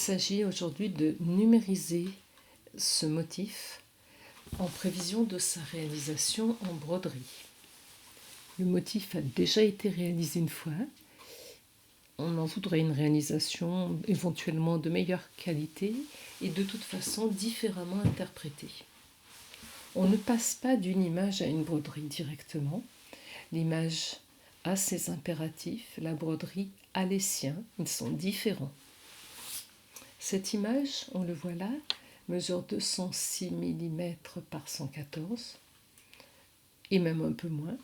Il s'agit aujourd'hui de numériser ce motif en prévision de sa réalisation en broderie. Le motif a déjà été réalisé une fois. On en voudrait une réalisation éventuellement de meilleure qualité et de toute façon différemment interprétée. On ne passe pas d'une image à une broderie directement. L'image a ses impératifs, la broderie a les siens, ils sont différents. Cette image, on le voit là, mesure 206 mm par 114 et même un peu moins.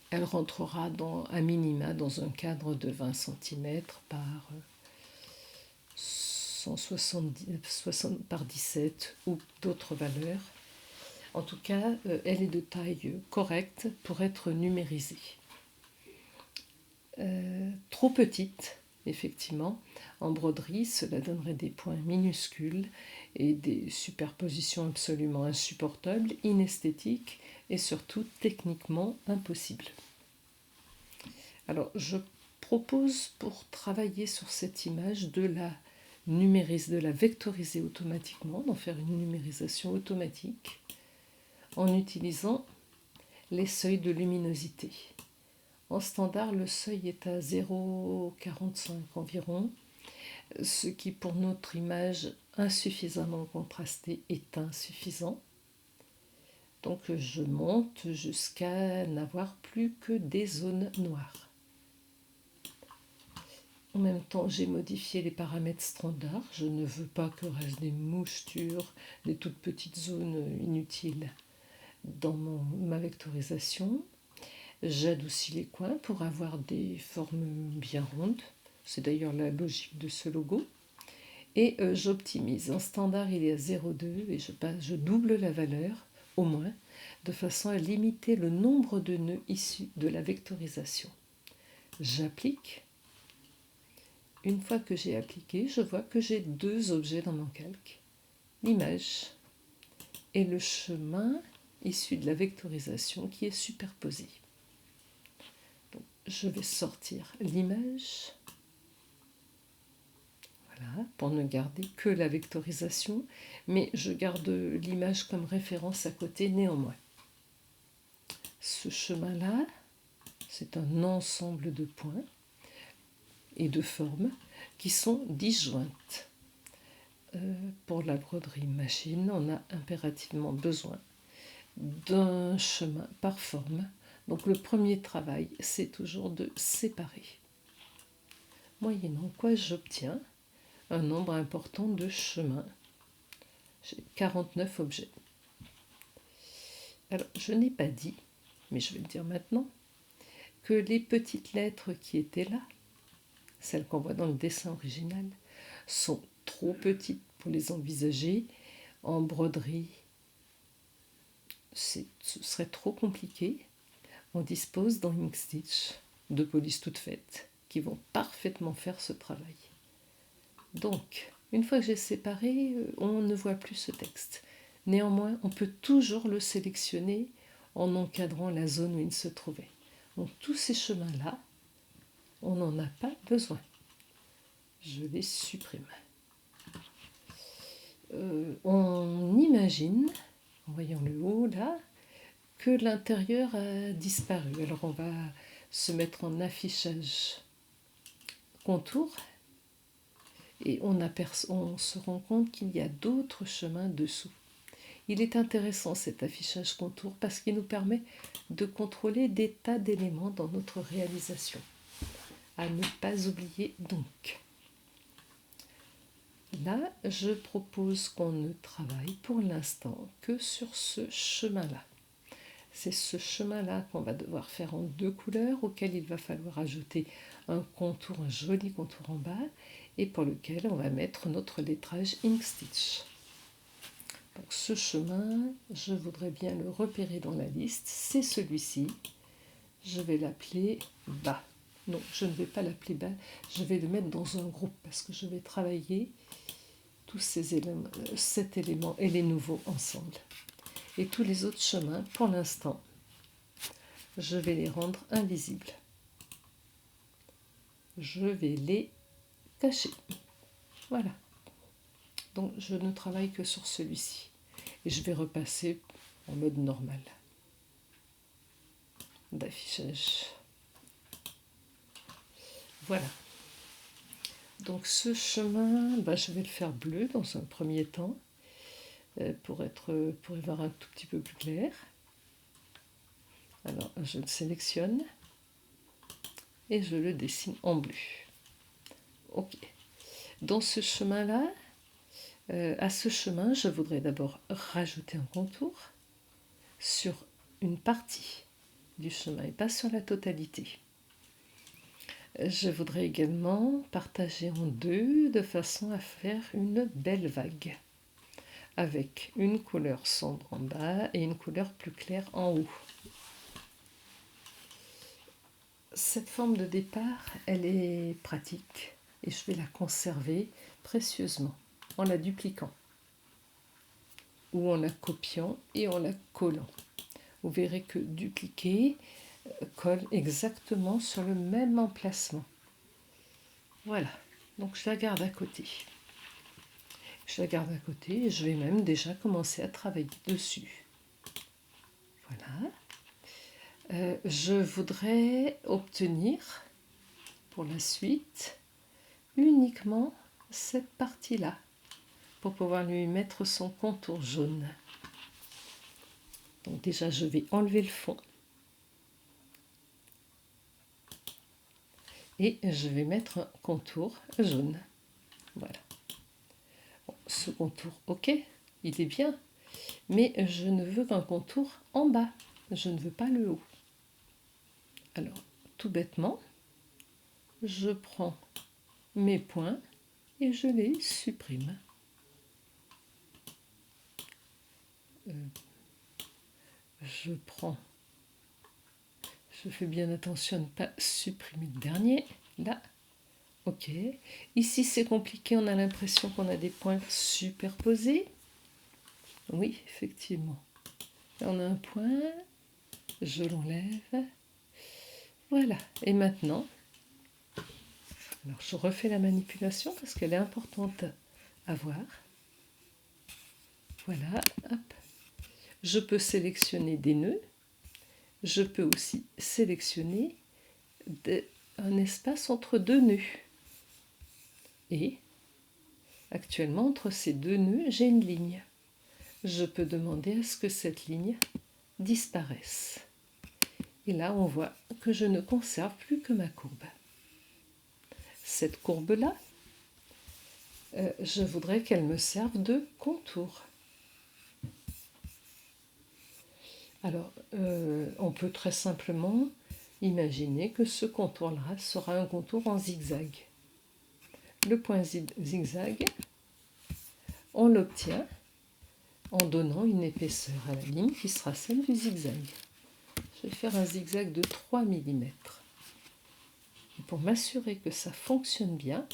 Elle rentrera à minima dans un cadre de 20 cm par 170 par 17 ou d'autres valeurs. En tout cas, elle est de taille correcte pour être numérisée. Trop petite, effectivement, en broderie, cela donnerait des points minuscules et des superpositions absolument insupportables, inesthétiques et surtout techniquement impossibles. Alors, je propose pour travailler sur cette image de la vectoriser automatiquement, d'en faire une numérisation automatique en utilisant les seuils de luminosité. En standard, le seuil est à 0,45 environ, ce qui pour notre image insuffisamment contrastée est insuffisant. Donc je monte jusqu'à n'avoir plus que des zones noires. En même temps, j'ai modifié les paramètres standards. Je ne veux pas que reste des mouchetures, des toutes petites zones inutiles dans ma vectorisation. J'adoucis les coins pour avoir des formes bien rondes. C'est d'ailleurs la logique de ce logo. Et j'optimise. En standard, il est à 0,2 et je double la valeur, au moins, de façon à limiter le nombre de nœuds issus de la vectorisation. J'applique. Une fois que j'ai appliqué, je vois que j'ai deux objets dans mon calque. L'image et le chemin issu de la vectorisation qui est superposé. Donc, je vais sortir l'image, voilà, pour ne garder que la vectorisation, mais je garde l'image comme référence à côté néanmoins. Ce chemin-là, c'est un ensemble de points et de formes qui sont disjointes. Pour la broderie machine, on a impérativement besoin d'un chemin par forme. Donc le premier travail, c'est toujours de séparer. Moyennant quoi j'obtiens un nombre important de chemins. J'ai 49 objets. Alors, je n'ai pas dit, mais je vais le dire maintenant, que les petites lettres qui étaient là, celles qu'on voit dans le dessin original, sont trop petites pour les envisager en broderie. Ce serait trop compliqué. On dispose dans Inkstitch de polices toutes faites qui vont parfaitement faire ce travail. Donc, une fois que j'ai séparé, on ne voit plus ce texte. Néanmoins, on peut toujours le sélectionner en encadrant la zone où il se trouvait. Donc, tous ces chemins-là, on n'en a pas besoin. Je les supprime. On imagine, en voyant le haut là, que l'intérieur a disparu. Alors, on va se mettre en affichage contour. Et on se rend compte qu'il y a d'autres chemins dessous. Il est intéressant cet affichage contour parce qu'il nous permet de contrôler des tas d'éléments dans notre réalisation. À ne pas oublier donc. Là, je propose qu'on ne travaille pour l'instant que sur ce chemin-là. C'est ce chemin-là qu'on va devoir faire en deux couleurs, auquel il va falloir ajouter un contour, un joli contour en bas, et pour lequel on va mettre notre lettrage Inkstitch. Donc ce chemin, je voudrais bien le repérer dans la liste, c'est celui-ci. Je vais l'appeler bas. Non, je ne vais pas l'appeler bas, je vais le mettre dans un groupe parce que je vais travailler tous ces éléments, cet élément et les nouveaux ensemble. Et tous les autres chemins, pour l'instant, je vais les rendre invisibles. Je vais les cacher. Voilà. Donc je ne travaille que sur celui-ci. Et je vais repasser en mode normal d'affichage. Voilà. Donc ce chemin, je vais le faire bleu dans un premier temps pour y voir un tout petit peu plus clair. Alors je le sélectionne et je le dessine en bleu. Ok. Dans ce chemin-là, à ce chemin, je voudrais d'abord rajouter un contour sur une partie du chemin et pas sur la totalité. Je voudrais également partager en deux de façon à faire une belle vague avec une couleur sombre en bas et une couleur plus claire en haut. Cette forme de départ, elle est pratique et je vais la conserver précieusement en la dupliquant ou en la copiant et en la collant. Vous verrez que dupliquer colle exactement sur le même emplacement. Voilà, donc je la garde à côté. Je la garde à côté et je vais même déjà commencer à travailler dessus. Voilà. Je voudrais obtenir pour la suite uniquement cette partie-là pour pouvoir lui mettre son contour jaune. Donc déjà je vais enlever le fond et je vais mettre un contour jaune. Voilà. Bon, ce contour, ok, il est bien, mais je ne veux qu'un contour en bas, je ne veux pas le haut. Alors, tout bêtement, je prends mes points et je les supprime. Je fais bien attention à ne pas supprimer le dernier, là, ok. Ici c'est compliqué, on a l'impression qu'on a des points superposés. Oui, effectivement. Là, on a un point, je l'enlève. Voilà, et maintenant, alors je refais la manipulation parce qu'elle est importante à voir. Voilà, hop. Je peux sélectionner des nœuds. Je peux aussi sélectionner un espace entre deux nœuds. Et actuellement, entre ces deux nœuds, j'ai une ligne. Je peux demander à ce que cette ligne disparaisse. Et là, on voit que je ne conserve plus que ma courbe. Cette courbe-là, je voudrais qu'elle me serve de contour. Alors, on peut très simplement imaginer que ce contour-là sera un contour en zigzag. Le point zigzag, on l'obtient en donnant une épaisseur à la ligne qui sera celle du zigzag. Je vais faire un zigzag de 3 mm. Et pour m'assurer que ça fonctionne bien,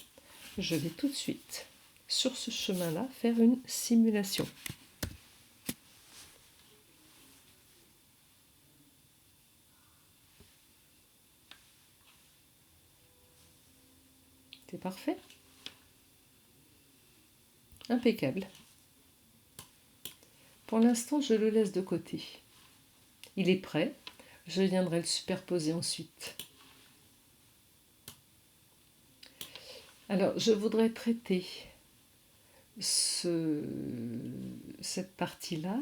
je vais tout de suite, sur ce chemin-là, faire une simulation. C'est parfait. Impeccable. Pour l'instant, je le laisse de côté. Il est prêt. Je viendrai le superposer ensuite. Alors, je voudrais traiter cette partie-là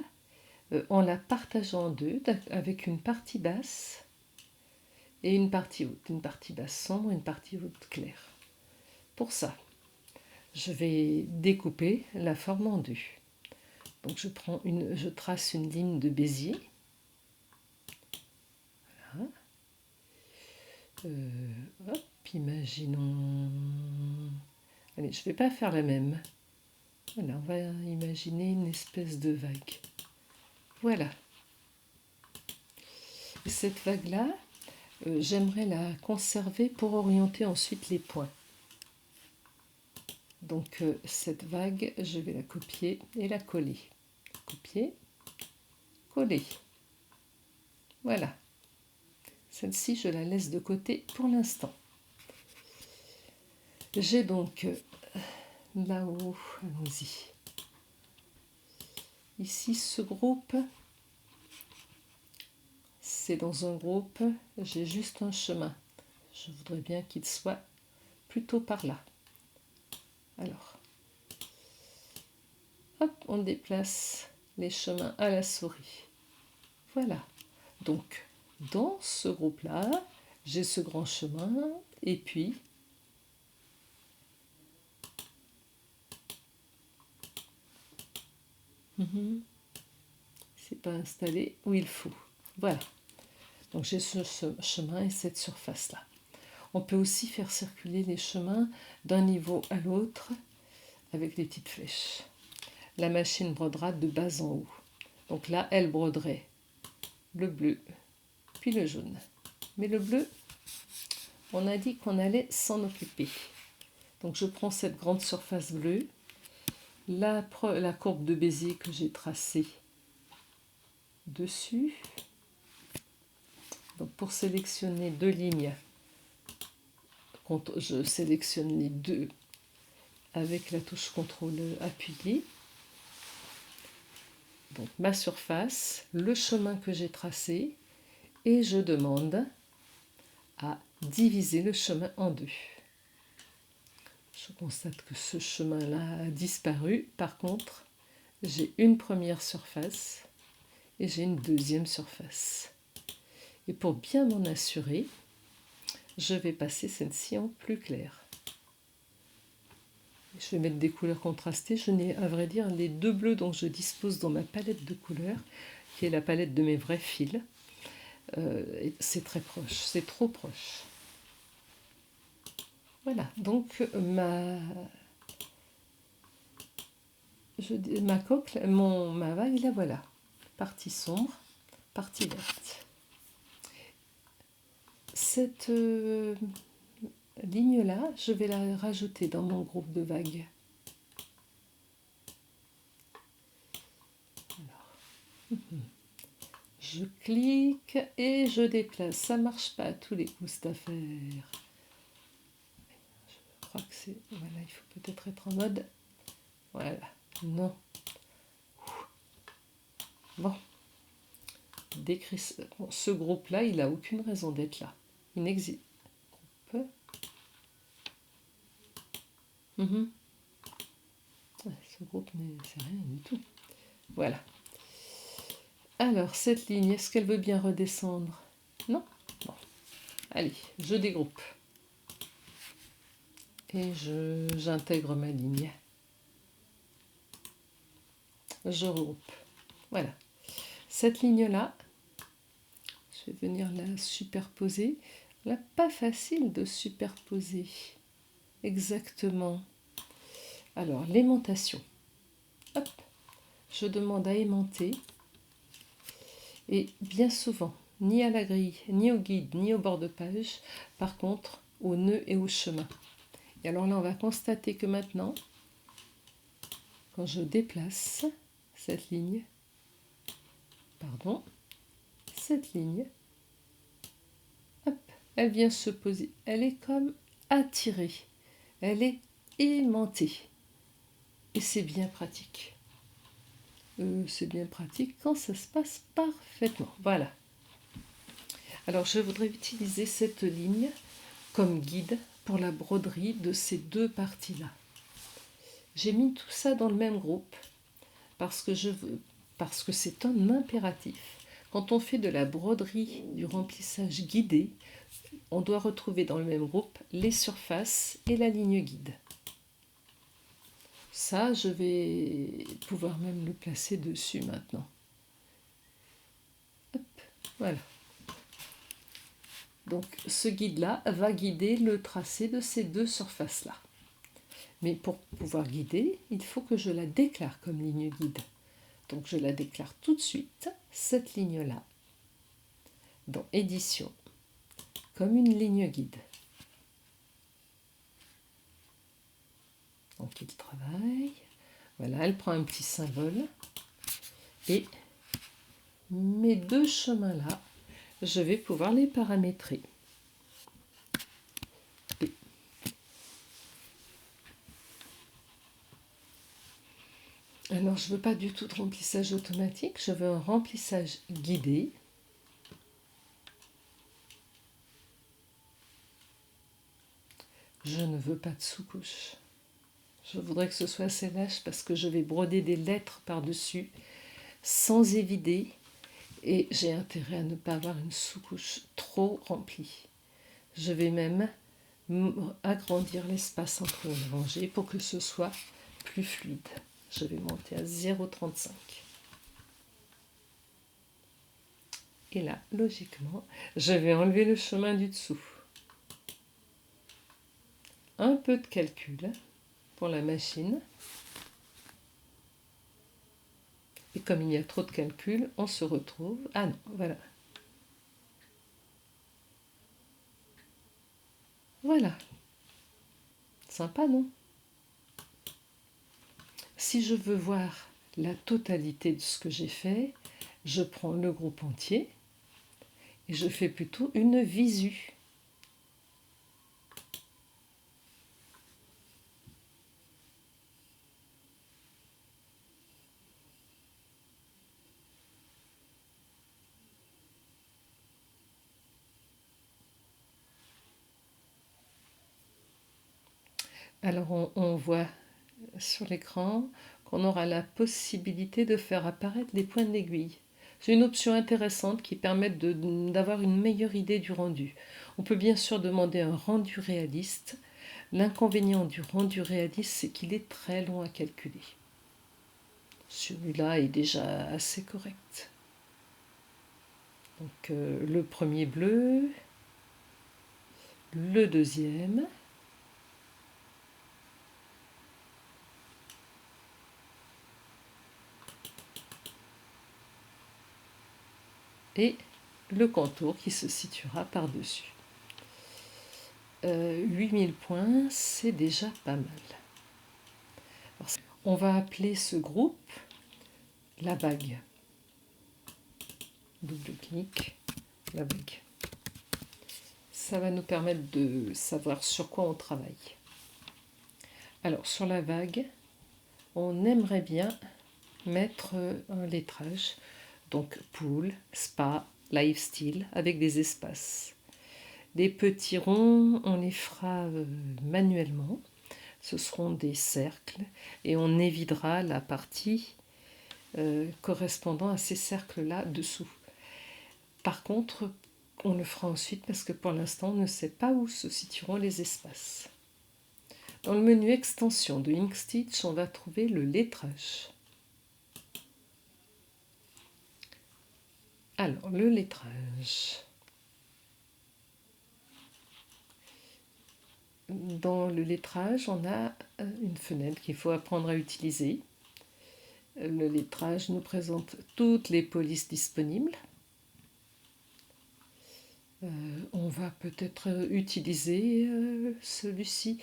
en la partageant en deux, avec une partie basse et une partie haute. Une partie basse sombre et une partie haute claire. Pour ça, je vais découper la forme en deux. Donc je trace une ligne de Bézier. Voilà. Hop, imaginons... Allez, je ne vais pas faire la même. Voilà, on va imaginer une espèce de vague. Voilà. Et cette vague-là, j'aimerais la conserver pour orienter ensuite les points. Donc cette vague, je vais la copier et la coller. Copier, coller. Voilà. Celle-ci, je la laisse de côté pour l'instant. J'ai donc là-haut, allons-y. Ici, ce groupe, c'est dans un groupe, j'ai juste un chemin. Je voudrais bien qu'il soit plutôt par là. Alors, hop, on déplace les chemins à la souris. Voilà. Donc, dans ce groupe-là, j'ai ce grand chemin, et puis c'est pas installé où il faut. Voilà. Donc j'ai ce chemin et cette surface-là. On peut aussi faire circuler les chemins d'un niveau à l'autre avec des petites flèches. La machine brodera de bas en haut. Donc là, elle broderait le bleu, puis le jaune. Mais le bleu, on a dit qu'on allait s'en occuper. Donc je prends cette grande surface bleue, la courbe de Bézier que j'ai tracée dessus. Donc pour sélectionner deux lignes, je sélectionne les deux avec la touche CTRL appuyée. Donc ma surface, le chemin que j'ai tracé, et je demande à diviser le chemin en deux. Je constate que ce chemin-là a disparu. Par contre, j'ai une première surface et j'ai une deuxième surface. Et pour bien m'en assurer, je vais passer celle-ci en plus clair. Je vais mettre des couleurs contrastées. Je n'ai, à vrai dire, les deux bleus dont je dispose dans ma palette de couleurs, qui est la palette de mes vrais fils. C'est très proche, c'est trop proche. Voilà, donc ma coque, ma vague, la voilà. Partie sombre, partie verte. Cette ligne-là, je vais la rajouter dans mon groupe de vagues. Alors, je clique et je déplace. Ça marche pas à tous les coups cette affaire. Je crois que c'est... Voilà, il faut peut-être être en mode... Voilà, non. Bon. Bon, ce groupe-là, il n'a aucune raison d'être là. Il n'existe. Groupe. Ce groupe, c'est rien du tout. Voilà. Alors, cette ligne, est-ce qu'elle veut bien redescendre? Non? Bon. Allez, je dégroupe. Et j'intègre ma ligne. Je regroupe. Voilà. Cette ligne-là, je vais venir la superposer. Là, pas facile de superposer. Exactement. Alors, l'aimantation. Hop. Je demande à aimanter. Et bien souvent, ni à la grille, ni au guide, ni au bord de page, par contre, au nœud et au chemin. Et alors là, on va constater que maintenant, quand je déplace cette ligne, cette ligne, hop, elle vient se poser. Elle est comme attirée. Elle est aimantée. Et c'est bien pratique. C'est bien pratique quand ça se passe parfaitement. Voilà. Alors, je voudrais utiliser cette ligne comme guide pour la broderie de ces deux parties-là. J'ai mis tout ça dans le même groupe parce que c'est un impératif. Quand on fait de la broderie, du remplissage guidé, on doit retrouver dans le même groupe les surfaces et la ligne guide. Ça, je vais pouvoir même le placer dessus maintenant. Hop, voilà. Donc, ce guide-là va guider le tracé de ces deux surfaces-là. Mais pour pouvoir guider, il faut que je la déclare comme ligne guide. Donc, je la déclare tout de suite, cette ligne-là, dans Édition, comme une ligne guide. Donc, il travaille. Voilà, elle prend un petit symbole. Et mes deux chemins-là, je vais pouvoir les paramétrer. Alors, je ne veux pas du tout de remplissage automatique, je veux un remplissage guidé. Je ne veux pas de sous-couche. Je voudrais que ce soit assez lâche parce que je vais broder des lettres par-dessus sans évider et j'ai intérêt à ne pas avoir une sous-couche trop remplie. Je vais même agrandir l'espace entre les rangées pour que ce soit plus fluide. Je vais monter à 0,35. Et là, logiquement, je vais enlever le chemin du dessous. Un peu de calcul pour la machine. Et comme il y a trop de calcul, on se retrouve... Ah non, voilà. Voilà. Sympa, non? Si je veux voir la totalité de ce que j'ai fait, je prends le groupe entier et je fais plutôt une visu. Alors on voit sur l'écran qu'on aura la possibilité de faire apparaître des points d'aiguille. C'est une option intéressante qui permet d'avoir une meilleure idée du rendu. On peut bien sûr demander un rendu réaliste. L'inconvénient du rendu réaliste, c'est qu'il est très long à calculer. Celui-là est déjà assez correct. Donc le premier bleu, le deuxième, et le contour qui se situera par-dessus. 8000 points, c'est déjà pas mal. Alors, on va appeler ce groupe la vague. Double-clic, la vague. Ça va nous permettre de savoir sur quoi on travaille. Alors, sur la vague, on aimerait bien mettre un lettrage. Donc, pool, spa, lifestyle, avec des espaces. Les petits ronds, on les fera manuellement. Ce seront des cercles et on évidera la partie correspondant à ces cercles-là dessous. Par contre, on le fera ensuite parce que pour l'instant, on ne sait pas où se situeront les espaces. Dans le menu extension de Inkstitch, on va trouver le lettrage. Alors, le lettrage. Dans le lettrage, on a une fenêtre qu'il faut apprendre à utiliser. Le lettrage nous présente toutes les polices disponibles. On va peut-être utiliser celui-ci.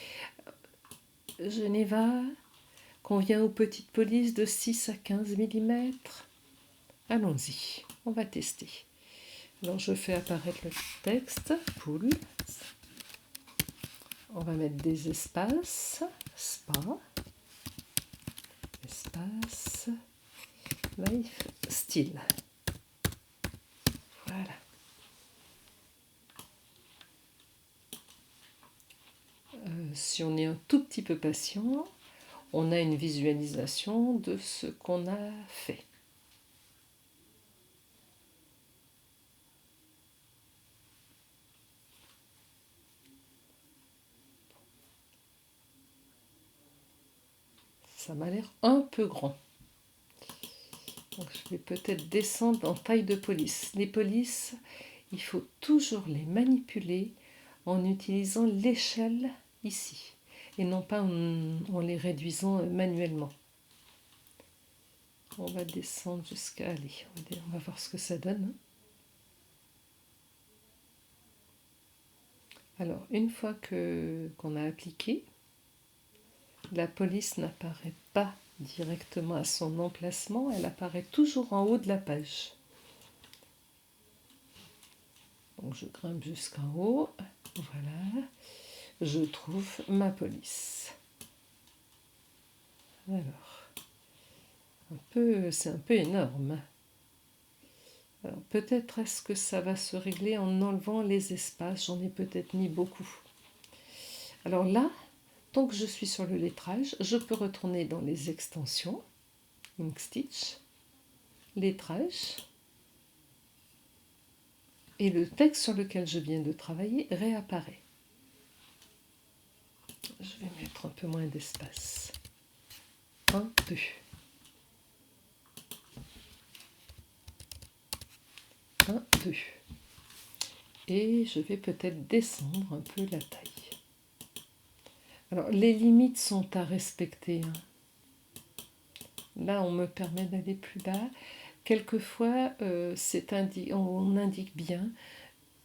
Geneva convient aux petites polices de 6 à 15 mm. Allons-y, on va tester. Alors je fais apparaître le texte, pool. On va mettre des espaces, spa, espace, life, style. Voilà. Si on est un tout petit peu patient, on a une visualisation de ce qu'on a fait. Ça m'a l'air un peu grand. Donc je vais peut-être descendre en taille de police. Les polices, il faut toujours les manipuler en utilisant l'échelle ici et non pas en les réduisant manuellement. On va descendre jusqu'à aller. On va voir ce que ça donne. Alors, une fois qu'on a appliqué, la police n'apparaît pas directement à son emplacement, elle apparaît toujours en haut de la page. Donc je grimpe jusqu'en haut, voilà, je trouve ma police. Alors, C'est un peu énorme. Alors peut-être est-ce que ça va se régler en enlevant les espaces. J'en ai peut-être mis beaucoup. Alors là, tant que je suis sur le lettrage, je peux retourner dans les extensions, Ink Stitch, lettrage, et le texte sur lequel je viens de travailler réapparaît. Je vais mettre un peu moins d'espace. 1, 2. 1, 2. Et je vais peut-être descendre un peu la taille. Alors, les limites sont à respecter. Là, on me permet d'aller plus bas. Quelquefois, on indique bien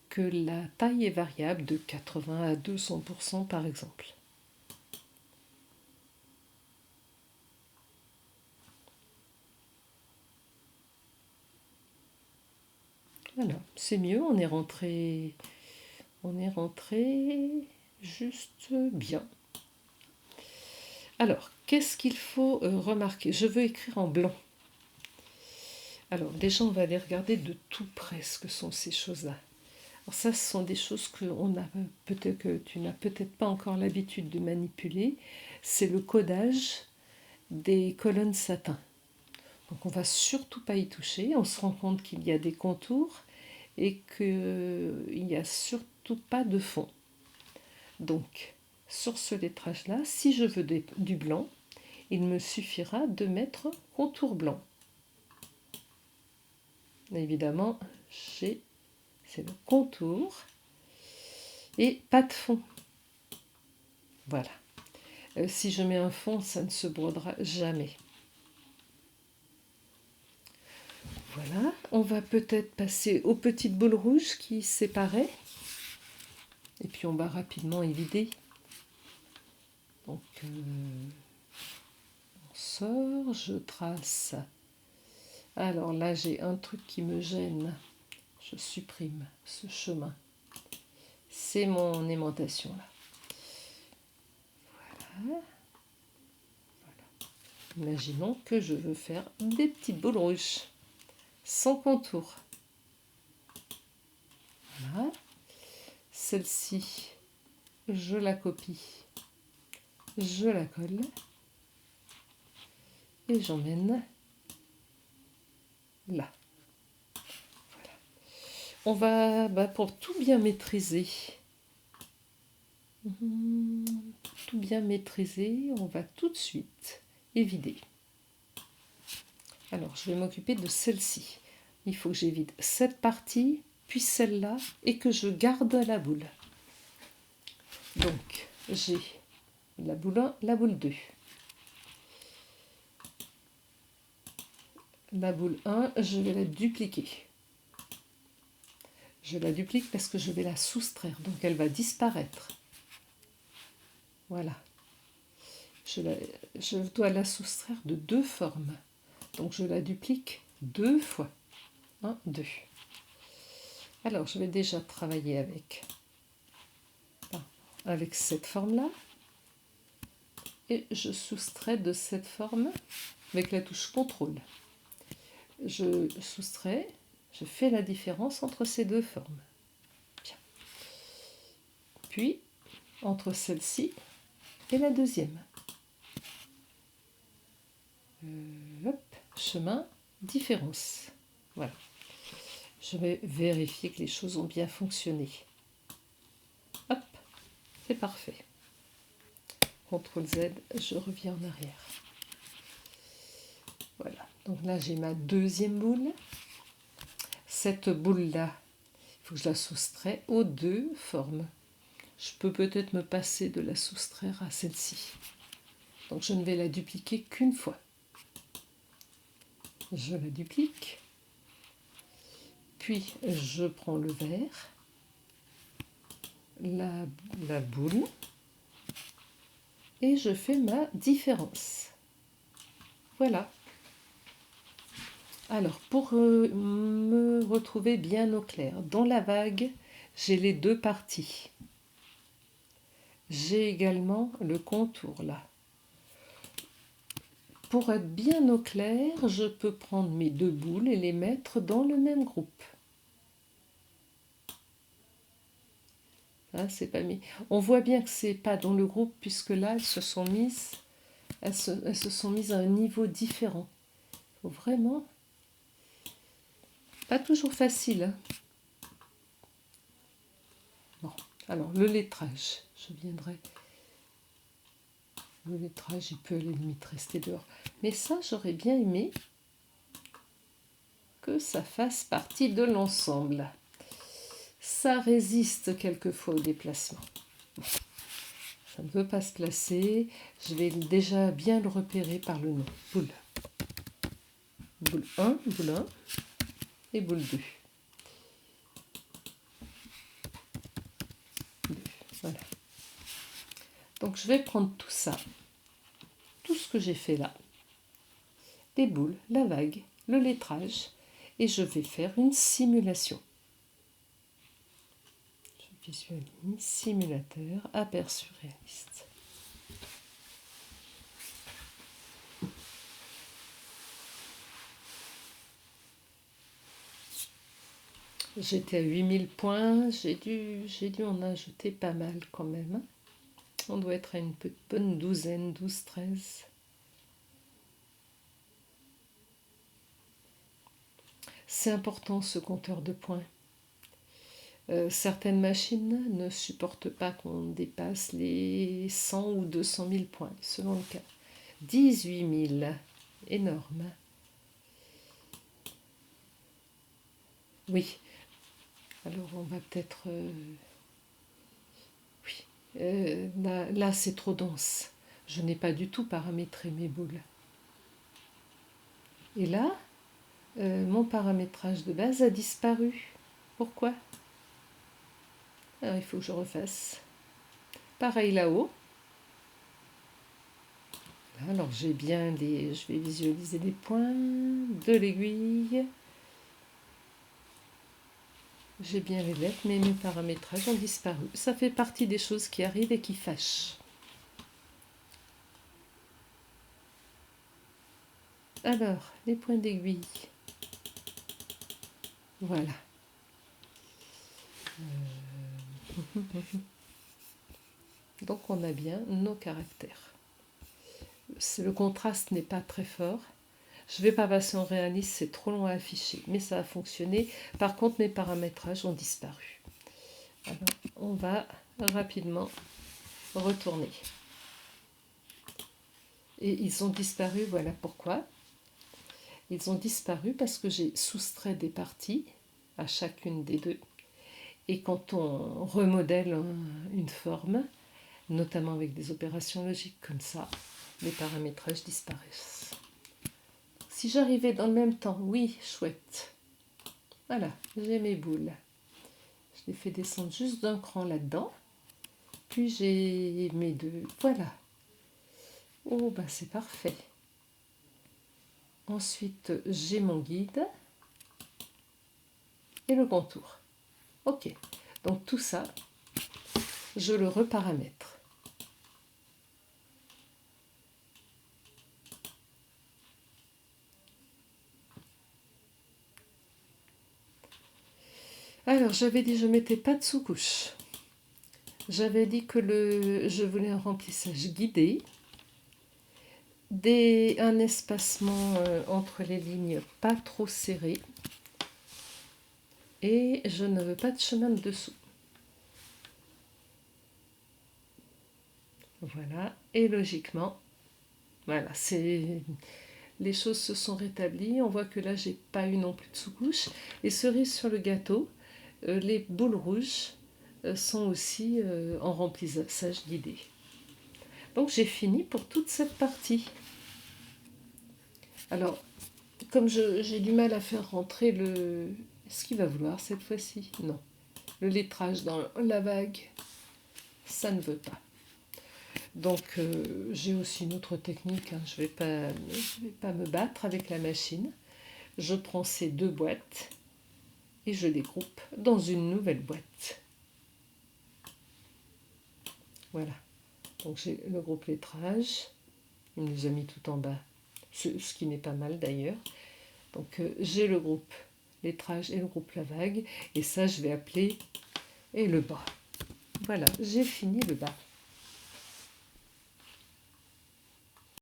que la taille est variable de 80 à 200% par exemple. Voilà, c'est mieux, on est rentré juste bien. Alors, qu'est-ce qu'il faut remarquer? Je veux écrire en blanc. Alors, déjà, on va aller regarder de tout près ce que sont ces choses-là. Alors ça, ce sont des choses que tu n'as peut-être pas encore l'habitude de manipuler. C'est le codage des colonnes satin. Donc on ne va surtout pas y toucher. On se rend compte qu'il y a des contours et qu'il n'y a surtout pas de fond. Donc, sur ce lettrage-là, si je veux du blanc, il me suffira de mettre contour blanc. Évidemment, c'est le contour et pas de fond. Voilà. Si je mets un fond, ça ne se brodera jamais. Voilà, on va peut-être passer aux petites boules rouges qui séparaient. Et puis on va rapidement évider. Donc on sort, je trace. Alors là j'ai un truc qui me gêne. Je supprime ce chemin. C'est mon aimantation là. Voilà. Imaginons que je veux faire des petites boules rouges sans contour. Voilà. Celle-ci, je la copie, je la colle et j'emmène là. Voilà. On va, pour tout bien maîtriser, on va tout de suite évider. Alors, je vais m'occuper de celle-ci. Il faut que j'évite cette partie, puis celle-là, et que je garde la boule. Donc, j'ai la boule 1, la boule 2. La boule 1, je vais la dupliquer. Je la duplique parce que je vais la soustraire, donc elle va disparaître. Voilà. Je dois la soustraire de 2 formes. Donc je la duplique 2 fois. 1, 2. Alors je vais déjà travailler avec cette forme-là. Et je soustrais de cette forme avec la touche CTRL. Je soustrais, je fais la différence entre ces 2 formes. Bien. Puis, entre celle-ci et la deuxième. Hop, chemin, différence. Voilà. Je vais vérifier que les choses ont bien fonctionné. Hop, c'est parfait. CTRL Z, je reviens en arrière. Voilà, donc là j'ai ma deuxième boule. Cette boule-là, il faut que je la soustrais aux 2 formes. Je peux peut-être me passer de la soustraire à celle-ci. Donc je ne vais la dupliquer qu'une fois. Je la duplique. Puis je prends le verre, la boule, et je fais ma différence. Voilà. Alors, pour me retrouver bien au clair, dans la vague, j'ai les 2 parties. J'ai également le contour là. pour être bien au clair, je peux prendre mes deux boules et les mettre dans le même groupe. Hein, c'est pas mis. On voit bien que c'est pas dans le groupe puisque là elles se sont mises, elles se sont mises à un niveau différent. Faut vraiment, pas toujours facile. Hein. Bon, alors le lettrage, je viendrai. Le lettrage, il peut à la limite rester dehors. Mais ça, j'aurais bien aimé que ça fasse partie de l'ensemble. Ça résiste quelquefois au déplacement. Ça ne veut pas se placer. Je vais déjà bien le repérer par le nom. Boule. Boule 1, boule 1 et boule 2. Voilà. Donc je vais prendre tout ça, tout ce que j'ai fait là, les boules, la vague, le lettrage, et je vais faire une simulation. Je visualise simulateur, aperçu réaliste. J'étais à 8000 points, j'ai dû en ajouter pas mal quand même. On doit être à une bonne douzaine, 12, 13. C'est important ce compteur de points. Certaines machines ne supportent pas qu'on dépasse les 100 ou 200 000 points, selon le cas. 18 000, énorme. Oui, alors on va peut-être... oui, là c'est trop dense. Je n'ai pas du tout paramétré mes boules. Et là, mon paramétrage de base a disparu. Pourquoi ? Alors il faut que je refasse. Pareil là-haut. Alors j'ai bien des... Je vais visualiser des points, de l'aiguille. J'ai bien les lettres, mais mes paramétrages ont disparu. Ça fait partie des choses qui arrivent et qui fâchent. Alors, les points d'aiguille. Voilà. Donc on a bien nos caractères. Le contraste n'est pas très fort. Je ne vais pas passer en réaliste, c'est trop long à afficher, mais ça a fonctionné. Par contre, mes paramétrages ont disparu. Alors, on va rapidement retourner. Et ils ont disparu, voilà pourquoi. Ils ont disparu parce que j'ai soustrait des parties à chacune des deux. Et quand on remodèle une forme, notamment avec des opérations logiques comme ça, les paramétrages disparaissent. Si j'arrivais dans le même temps, oui, chouette. Voilà, j'ai mes boules. Je les fais descendre juste d'un cran là-dedans. Puis j'ai mes deux. Voilà. Oh, ben c'est parfait. Ensuite, j'ai mon guide et le contour. Ok. Donc tout ça, je le reparamètre. Alors, j'avais dit que je ne mettais pas de sous-couche. J'avais dit que je voulais un remplissage guidé, un espacement entre les lignes pas trop serré, et je ne veux pas de chemin de dessous. Voilà, et logiquement, voilà, les choses se sont rétablies. On voit que là, j'ai pas eu non plus de sous-couche. Et cerise sur le gâteau, les boules rouges sont aussi en remplissage guidé. Donc j'ai fini pour toute cette partie. Alors, comme j'ai du mal à faire rentrer le... Est-ce qu'il va vouloir cette fois-ci? Non. Le lettrage dans la vague, ça ne veut pas. Donc j'ai aussi une autre technique, hein. Je vais pas me battre avec la machine. Je prends ces deux boîtes et je les groupe dans une nouvelle boîte. Voilà. Donc j'ai le groupe lettrage. Il nous a mis tout en bas ce qui n'est pas mal d'ailleurs. Donc j'ai le groupe lettrage et le groupe la vague, et ça je vais appeler et le bas. Voilà, j'ai fini le bas.